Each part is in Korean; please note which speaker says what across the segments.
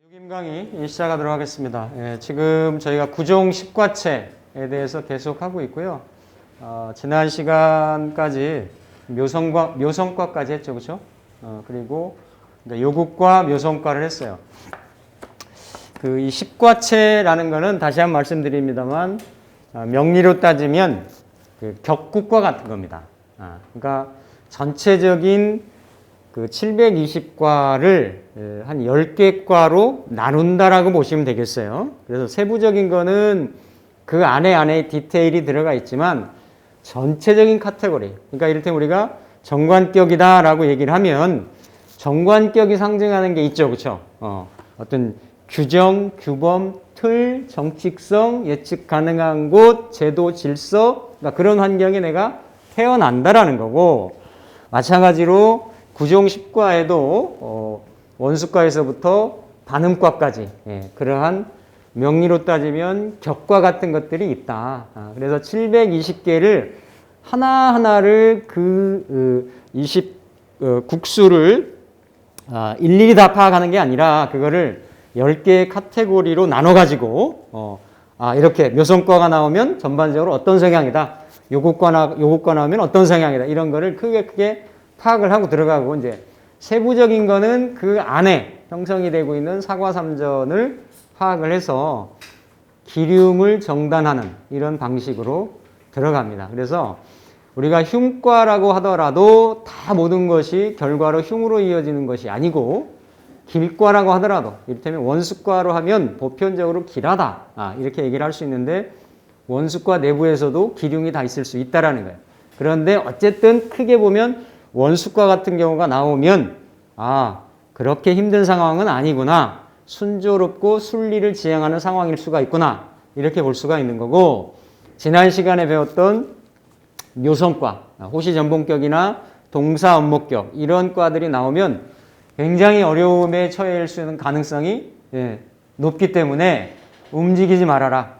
Speaker 1: 유김 강의 시작하도록 하겠습니다. 지금 저희가 구종 10과체에 대해서 계속 하고 있고요. 지난 시간까지 묘성과까지 했죠, 그렇죠? 그리고 요국과 묘성과를 했어요. 이 10과체라는 거는 다시 한번 말씀드립니다만 명리로 따지면 격국과 같은 겁니다. 그러니까 전체적인 720과를 한 10개 과로 나눈다라고 보시면 되겠어요. 그래서 세부적인 거는 그 안에 디테일이 들어가 있지만 전체적인 카테고리, 그러니까 이를테면 우리가 정관격이다라고 얘기를 하면 정관격이 상징하는 게 있죠, 그렇죠? 어떤 규정, 규범, 틀, 정칙성, 예측 가능한 곳, 제도, 질서, 그러니까 그런 환경에 내가 태어난다라는 거고, 마찬가지로 구종 10과에도 원수과에서부터 반음과까지 그러한 명리로 따지면 격과 같은 것들이 있다. 그래서 720개를 하나하나를 20 국수를 일일이 다 파악하는 게 아니라 그거를 10개의 카테고리로 나눠가지고 이렇게 묘성과가 나오면 전반적으로 어떤 성향이다. 요국과 나오면 어떤 성향이다. 이런 거를 크게 파악을 하고 들어가고, 이제 세부적인 거는 그 안에 형성이 되고 있는 사과삼전을 파악을 해서 기륭을 정단하는 이런 방식으로 들어갑니다. 그래서 우리가 흉과라고 하더라도 다 모든 것이 결과로 흉으로 이어지는 것이 아니고, 길과라고 하더라도 이를테면 원수과로 하면 보편적으로 길하다 이렇게 얘기를 할 수 있는데, 원수과 내부에서도 기륭이 다 있을 수 있다라는 거예요. 그런데 어쨌든 크게 보면 원수과 같은 경우가 나오면 그렇게 힘든 상황은 아니구나, 순조롭고 순리를 지향하는 상황일 수가 있구나, 이렇게 볼 수가 있는 거고, 지난 시간에 배웠던 묘성과, 호시전봉격이나 동사업목격 이런 과들이 나오면 굉장히 어려움에 처해 있을 수 있는 가능성이 높기 때문에 움직이지 말아라.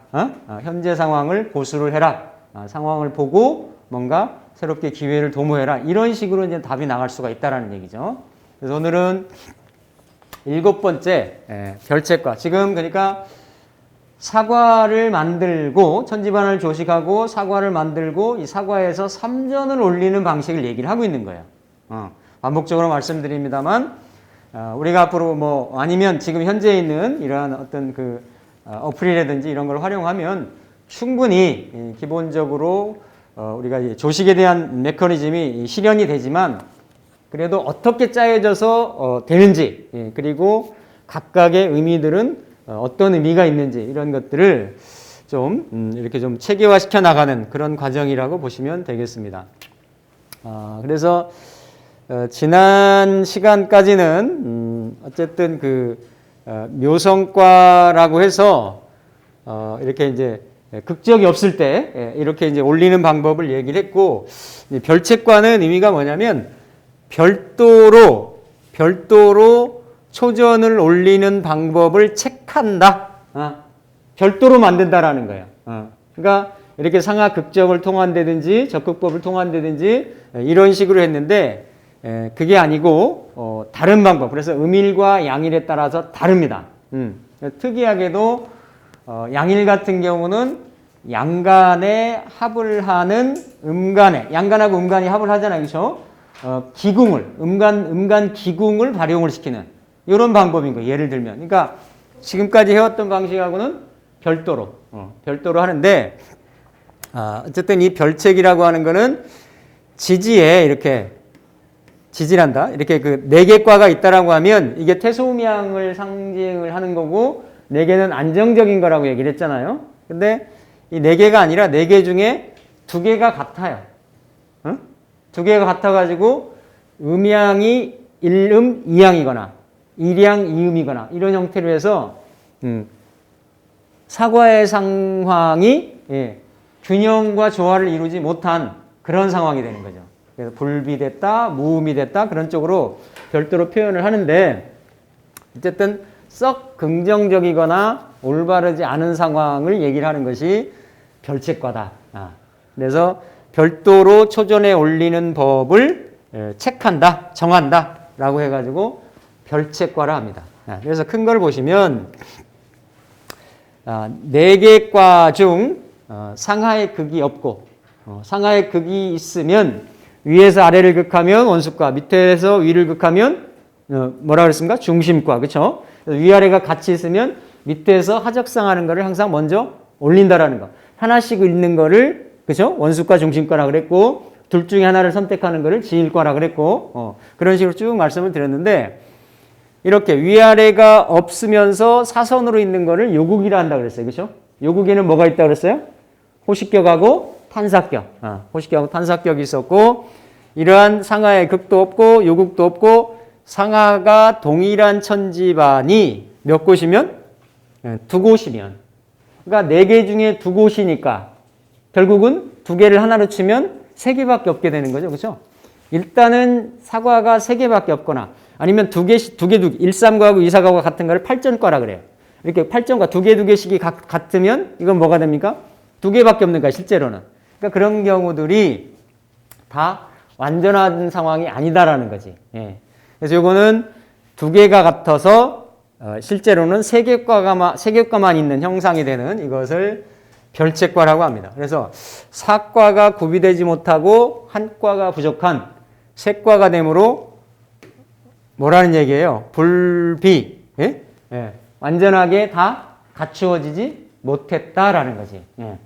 Speaker 1: 현재 상황을 고수를 해라. 상황을 보고 뭔가 새롭게 기회를 도모해라. 이런 식으로 이제 답이 나갈 수가 있다라는 얘기죠. 그래서 오늘은 7번째 별책과, 지금 그러니까 사과를 만들고 천지반을 조식하고 사과를 만들고 이 사과에서 삼전을 올리는 방식을 얘기를 하고 있는 거예요. 반복적으로 말씀드립니다만 우리가 앞으로 아니면 지금 현재 있는 이러한 어떤 어플이라든지 이런 걸 활용하면 충분히 기본적으로 우리가 조식에 대한 메커니즘이 실현이 되지만, 그래도 어떻게 짜여져서 되는지, 그리고 각각의 의미들은 어떤 의미가 있는지, 이런 것들을 좀 이렇게 좀 체계화시켜 나가는 그런 과정이라고 보시면 되겠습니다. 그래서 지난 시간까지는 어쨌든 묘성과라고 해서 이렇게 이제 극적이 없을 때 이렇게 이제 올리는 방법을 얘기를 했고, 별책과는 의미가 뭐냐면 별도로 초전을 올리는 방법을 책한다. 별도로 만든다라는 거예요. 그러니까 이렇게 상하 극적을 통한다든지 적극법을 통한다든지 이런 식으로 했는데, 그게 아니고 다른 방법. 그래서 음일과 양일에 따라서 다릅니다. 특이하게도 양일 같은 경우는 양간에 합을 하는 음간에, 양간하고 음간이 합을 하잖아요, 그렇죠? 기궁을, 음간 기궁을 발용을 시키는 이런 방법인 거예요. 예를 들면, 그러니까 지금까지 해왔던 방식하고는 별도로 하는데, 어쨌든 이 별책이라고 하는 거는 지지에 이렇게 지지란다. 이렇게 4개 과가 있다라고 하면 이게 태소음양을 상징을 하는 거고, 4개는 안정적인 거라고 얘기를 했잖아요. 근데 이 4개가 아니라 4개 중에 2개가 같아요. 2개가 같아가지고 음양이 1음 2양이거나 1양 2음이거나 이런 형태로 해서 사과의 상황이 균형과 조화를 이루지 못한 그런 상황이 되는 거죠. 그래서 불비됐다, 무음이 됐다, 그런 쪽으로 별도로 표현을 하는데, 어쨌든 썩 긍정적이거나 올바르지 않은 상황을 얘기를 하는 것이 별책과다. 그래서 별도로 초전에 올리는 법을 책한다, 정한다라고 해가지고 별책과라 합니다. 그래서 큰 걸 보시면 4개 과 중 상하의 극이 없고 상하의 극이 있으면 위에서 아래를 극하면 원수과, 밑에서 위를 극하면 뭐라 그랬습니까? 중심과, 그렇죠? 위아래가 같이 있으면 밑에서 하적상하는 거를 항상 먼저 올린다라는 거. 하나씩 읽는 거를, 그렇죠? 원수과, 중심과라 그랬고, 둘 중에 하나를 선택하는 거를 지일과라 그랬고, 그런 식으로 쭉 말씀을 드렸는데, 이렇게 위아래가 없으면서 사선으로 있는 거를 요국이라 한다 그랬어요, 그렇죠? 요국에는 뭐가 있다 그랬어요? 호식격하고 탄사격, 호식격하고 탄사격이 있었고, 이러한 상하의 극도 없고 요국도 없고 상하가 동일한 천지반이 몇 곳이면? 2곳이면. 그러니까 4개 중에 2곳이니까 결국은 2개를 하나로 치면 3개밖에 없게 되는 거죠. 그렇죠? 일단은 사과가 3개밖에 없거나 아니면 2개, 1삼과하고 2사과가 같은 거를 8전과라 그래요. 이렇게 8전과 2개씩이 같으면 이건 뭐가 됩니까? 2개밖에 없는 거야, 실제로는. 그러니까 그런 경우들이 다 완전한 상황이 아니다라는 거지. 예. 그래서 요거는 2개가 같아서 실제로는 3개과만 있는 형상이 되는 이것을 별책과라고 합니다. 그래서 4과가 구비되지 못하고 1과가 부족한 3과가 되므로 뭐라는 얘기예요? 불비. 예? 예. 완전하게 다 갖추어지지 못했다라는 거지. 예.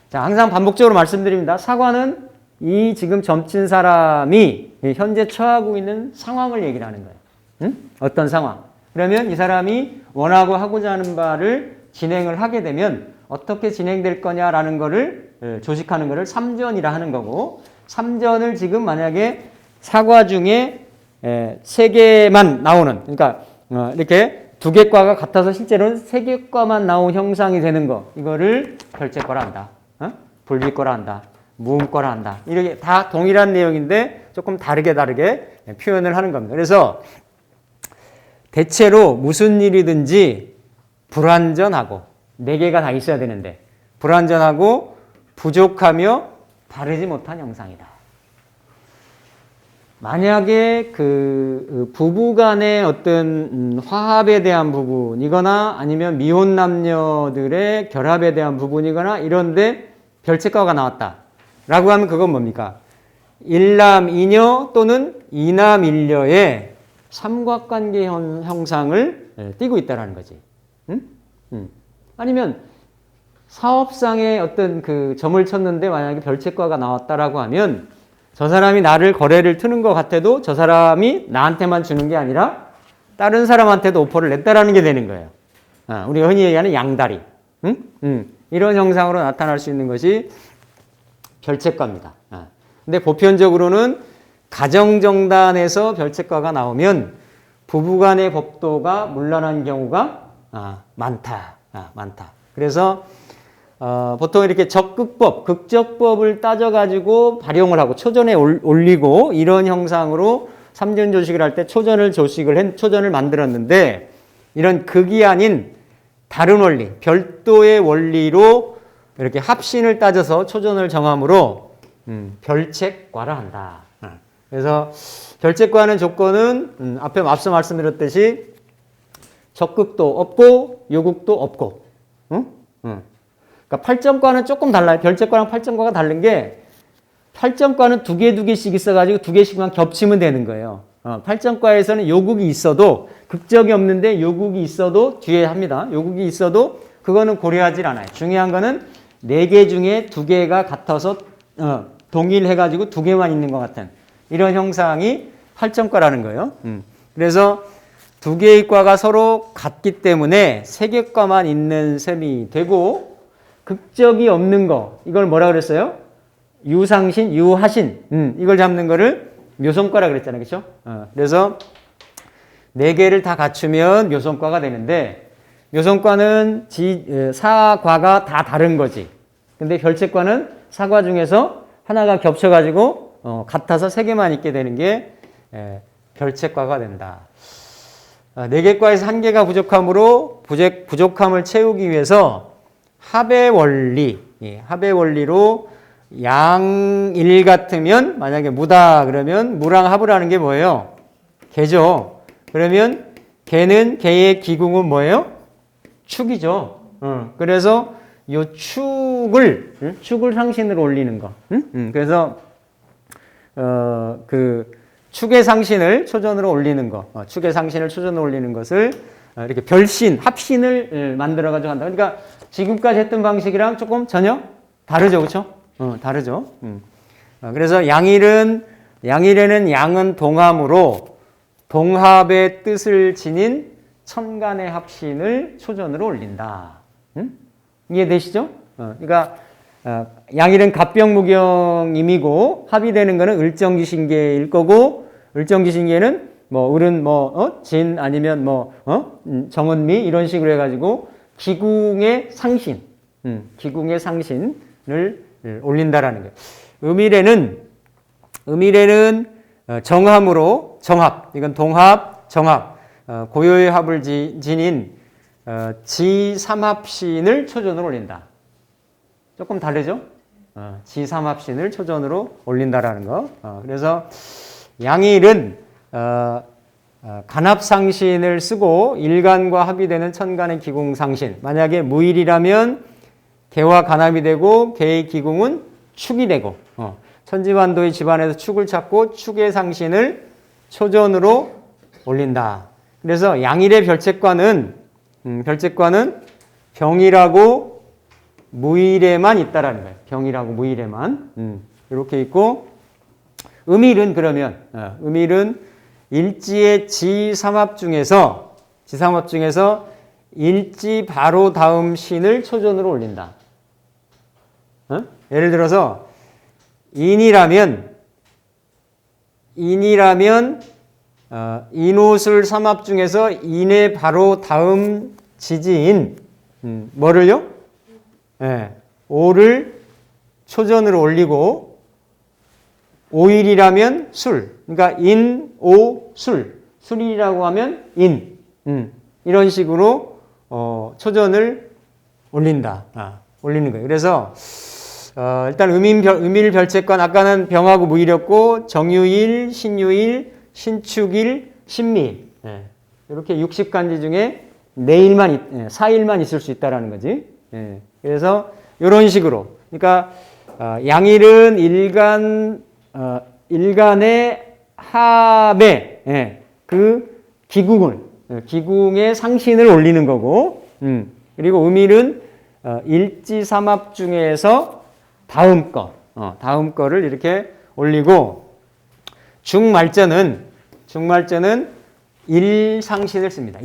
Speaker 1: 자, 항상 반복적으로 말씀드립니다. 사과는 이 지금 점친 사람이 현재 처하고 있는 상황을 얘기를 하는 거예요. 응? 어떤 상황? 그러면 이 사람이 원하고 하고자 하는 바를 진행을 하게 되면 어떻게 진행될 거냐라는 거를 조식하는 거를 3전이라 하는 거고, 3전을 지금 만약에 사과 중에 3개만 나오는, 그러니까 이렇게 2개과가 같아서 실제로는 3개과만 나온 형상이 되는 거, 이거를 별책과라 한다. 불비과라 한다. 무음과라 한다. 이렇게 다 동일한 내용인데 조금 다르게 표현을 하는 겁니다. 그래서 대체로 무슨 일이든지 불완전하고 4개가 다 있어야 되는데 불완전하고 부족하며 바르지 못한 형상이다. 만약에 그 부부 간의 어떤 화합에 대한 부분이거나 아니면 미혼 남녀들의 결합에 대한 부분이거나 이런데 별책과가 나왔다. 라고 하면 그건 뭡니까? 일남 이녀 또는 이남 일녀의 삼각관계 형상을 띠고 있다라는 거지. 아니면 사업상의 어떤 그 점을 쳤는데 만약에 별책과가 나왔다라고 하면 저 사람이 나를 거래를 트는 것 같아도 저 사람이 나한테만 주는 게 아니라 다른 사람한테도 오퍼를 냈다라는 게 되는 거예요. 우리가 흔히 얘기하는 양다리. 이런 형상으로 나타날 수 있는 것이 별책과입니다. 근데 보편적으로는 가정정단에서 별책과가 나오면 부부간의 법도가 문란한 경우가 많다. 그래서 보통 이렇게 적극법, 극적법을 따져가지고 발용을 하고 초전에 올리고 이런 형상으로 삼전조식을 할 때 초전을 만들었는데 이런 극이 아닌 다른 원리, 별도의 원리로 이렇게 합신을 따져서 초전을 정함으로 별책과라 한다. 그래서 별책과는 조건은 앞서 말씀드렸듯이 적극도 없고 요극도 없고, 그러니까 8점과는 조금 달라요. 별책과랑 8점과가 다른 게 8점과는 2개씩 있어가지고 2개씩만 겹치면 되는 거예요. 8점과에서는 요극이 있어도 극적이 없는데 요극이 있어도 뒤에 합니다. 요극이 있어도 그거는 고려하지 않아요. 중요한 거는 4개 중에 2개가 같아서 동일해가지고 2개만 있는 것 같은 이런 형상이 8점과라는 거예요. 그래서 2개의 과가 서로 같기 때문에 3개 과만 있는 셈이 되고 극적이 없는 거 이걸 뭐라 그랬어요? 유상신, 유하신 이걸 잡는 거를 묘성과라 그랬잖아요. 그렇죠? 그래서 4개를 다 갖추면 묘성과가 되는데 묘성과는 사과가 다 다른 거지. 근데 별책과는 사과 중에서 하나가 겹쳐가지고 같아서 3개만 있게 되는 게 별책과가 된다. 4개 과에서 1개가 부족함으로 부족함을 채우기 위해서 합의 원리, 합의 원리로 양일 같으면 만약에 무다 그러면 무랑 합을 하는 게 뭐예요? 개죠. 그러면 개는 개의 기궁은 뭐예요? 축이죠. 그래서 요 축을 상신으로 올리는 거. 그래서 그 축의 상신을 초전으로 올리는 거. 축의 상신을 초전으로 올리는 것을 이렇게 별신, 합신을 만들어 가지고 한다. 그러니까 지금까지 했던 방식이랑 조금 전혀 다르죠, 그렇죠? 다르죠. 그래서 양일에는 양은 동함으로 동합의 뜻을 지닌 천간의 합신을 초전으로 올린다. 이해되시죠? 그러니까 양일은 갑병무경임이고 합이 되는 거는 을정기신계일 거고 을정기신계는 뭐 을은 진 아니면 정은미 이런 식으로 해가지고 기궁의 상신, 기궁의 상신을 올린다라는 거예요. 음일에는 정함으로 정합, 이건 동합, 정합, 고요의 합을 지닌 지삼합신을 초전으로 올린다. 조금 다르죠? 지삼합신을 초전으로 올린다라는 거. 그래서 양일은 간합상신을 쓰고 일간과 합이 되는 천간의 기궁상신. 만약에 무일이라면 개와 간합이 되고 개의 기궁은 축이 되고 천지반도의 집안에서 축을 찾고 축의 상신을 초전으로 올린다. 그래서 양일의 별책과는 병일하고 무일에만 있다라는 거예요. 병일하고 무일에만 이렇게 있고 음일은 그러면 음일은 일지의 지삼합 중에서 일지 바로 다음 신을 초전으로 올린다. 예를 들어서 인이라면 인옷을 삼합 중에서 인의 바로 다음 지지인 뭐를요? 오를 초전으로 올리고 오일이라면 술, 그러니까 인, 오, 술이라고 하면 인, 이런 식으로 초전을 올린다, 올리는 거예요. 그래서 일단 음일 별책관 아까는 병하고 무일이었고 정유일, 신유일, 신축일, 신미일 이렇게 60간지 중에 4일만 있을 수 있다라는 거지. 그래서 이런 식으로 그러니까 양일은 일간의 합에 그 기궁의 상신을 올리는 거고 그리고 음일은 일지삼합 중에서 다음 거를 이렇게 올리고 중말전은 일상신을 씁니다.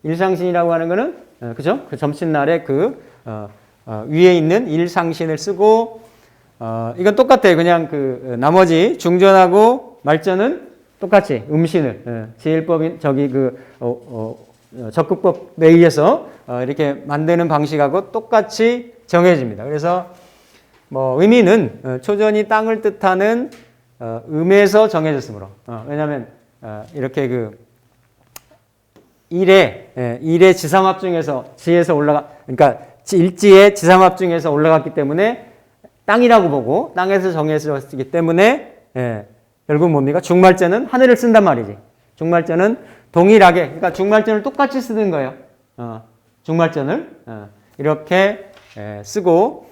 Speaker 1: 일상신이라고 하는 거는 그죠? 그 점심날에 위에 있는 일상신을 쓰고 이건 똑같아요. 그냥 나머지 중전하고 말전은 똑같이 음신을 제일법인 적극법에 의해서 이렇게 만드는 방식하고 똑같이 정해집니다. 그래서 의미는 초전이 땅을 뜻하는 음에서 정해졌으므로 왜냐하면 이렇게 일의 지삼합 중에서 지에서 그러니까 일지의 지삼합 중에서 올라갔기 때문에 땅이라고 보고 땅에서 정해졌기 때문에 결국 뭡니까? 중말전은 하늘을 쓴단 말이지. 중말전은 동일하게 그러니까 중말전을 똑같이 쓰는 거예요. 중말전을 이렇게 쓰고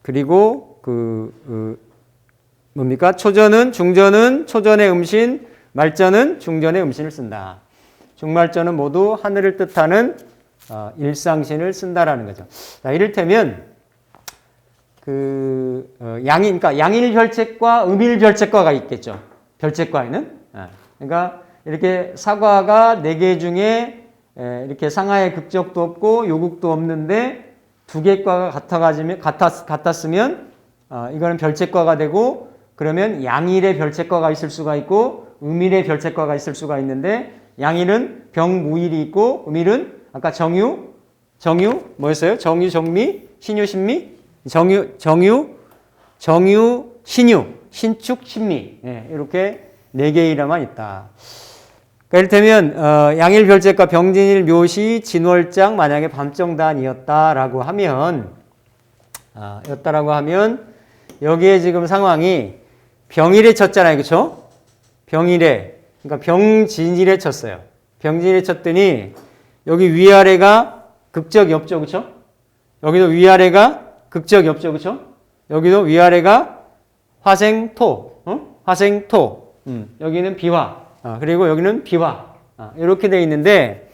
Speaker 1: 그리고 뭡니까? 중전은 초전의 음신, 말전은 중전의 음신을 쓴다. 중말전은 모두 하늘을 뜻하는 일상신을 쓴다라는 거죠. 자, 이를테면 그러니까 양일 별책과 음일 별책과가 있겠죠. 별책과에는 그러니까 이렇게 사과가 4개 중에 이렇게 상하의 극적도 없고 요극도 없는데 2개 과가 같았으면 이거는 별책과가 되고 그러면 양일의 별책과가 있을 수가 있고 음일의 별책과가 있을 수가 있는데 양일은 병무일이 있고 음일은 아까 정유 뭐였어요? 정유 정미 신유 신미 정유 신유 신축 신미 이렇게 4개의 일화만 있다. 그러니까 이를테면 양일 별책과 병진일 묘시 진월장 만약에 밤정단이었다라고 하면 였다라고 하면 여기에 지금 상황이 병일에 쳤잖아요. 그쵸? 병일에. 그러니까 병진일에 쳤어요. 병진일에 쳤더니 여기 위아래가 극적이 없죠. 그쵸? 여기도 위아래가 극적이 없죠. 그쵸? 여기도 위아래가 화생토. 화생토. 여기는 비화. 그리고 여기는 비화. 이렇게 돼 있는데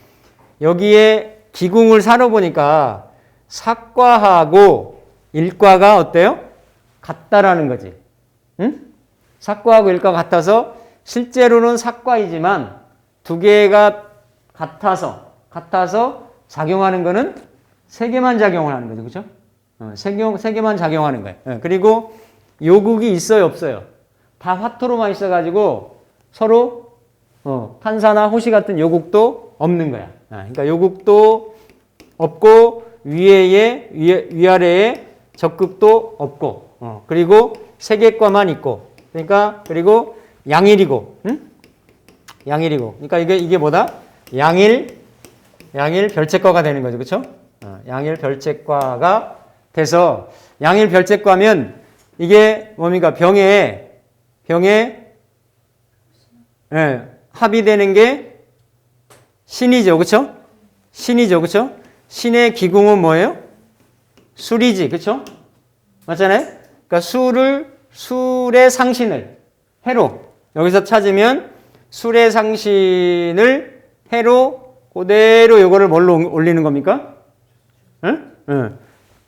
Speaker 1: 여기에 기궁을 사러 보니까 삭과하고 일과가 어때요? 같다라는 거지. 응? 삭과하고 일과가 같아서 실제로는 삭과이지만 두 개가 같아서 작용하는 거는 세 개만 작용을 하는 거죠. 그죠? 세 개만 작용하는 거예요. 그리고 요국이 있어요, 없어요? 다 화토로만 있어가지고 서로 탄사나 호시 같은 요국도 없는 거야. 그러니까 요국도 없고 위아래에 적극도 없고 그리고 세계과만 있고 그러니까 그리고 양일이고 양일이고 그러니까 이게 뭐다? 양일 별채과가 되는 거죠. 그렇죠? 양일 별채과가 돼서 양일 별채과면 이게 뭡니까? 병에 합의되는 게 신이죠. 그렇죠? 신이죠. 그렇죠? 신의 기궁은 뭐예요? 술이지. 그렇죠? 맞잖아요? 그러니까 술의 상신을 해로 여기서 찾으면 술의 상신을 해로 그대로 요거를 뭘로 올리는 겁니까? 응?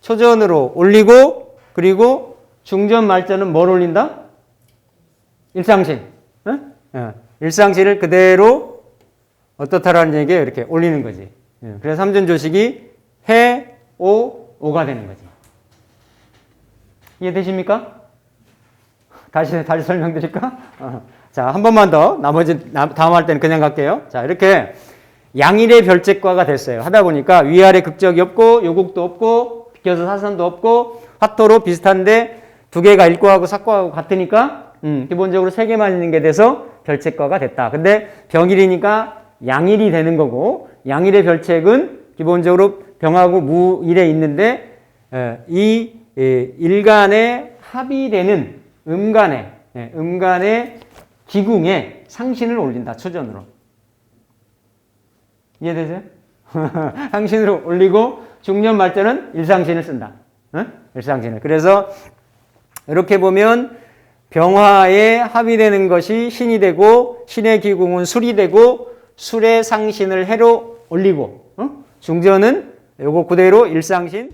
Speaker 1: 초전으로 올리고 그리고 중전 말전은 뭘 올린다? 일상신. 일상신을 그대로 어떻다라는 얘기에 이렇게 올리는 거지. 그래서 삼전조식이 해, 오가 되는 거지. 이해되십니까? 다시 설명드릴까? 자, 한 번만 더. 나머지 다음 할 때는 그냥 갈게요. 자, 이렇게 양일의 별채과가 됐어요. 하다 보니까 위아래 극적이 없고 요국도 없고 비켜서 사선도 없고 화토로 비슷한데 두 개가 일과하고 삭과하고 같으니까 기본적으로 세 개만 있는 게 돼서 별채과가 됐다. 근데 병일이니까 양일이 되는 거고 양일의 별책은 기본적으로 병하고 무일에 있는데 이 일간에 합의되는 음간의 기궁에 상신을 올린다. 초전으로. 이해되세요? 상신으로 올리고 중년 말전은 일상신을 쓴다. 일상신을. 그래서 이렇게 보면 병화에 합의되는 것이 신이 되고 신의 기궁은 술이 되고 술의 상신을 해로 올리고 중전은 요거 그대로 일상신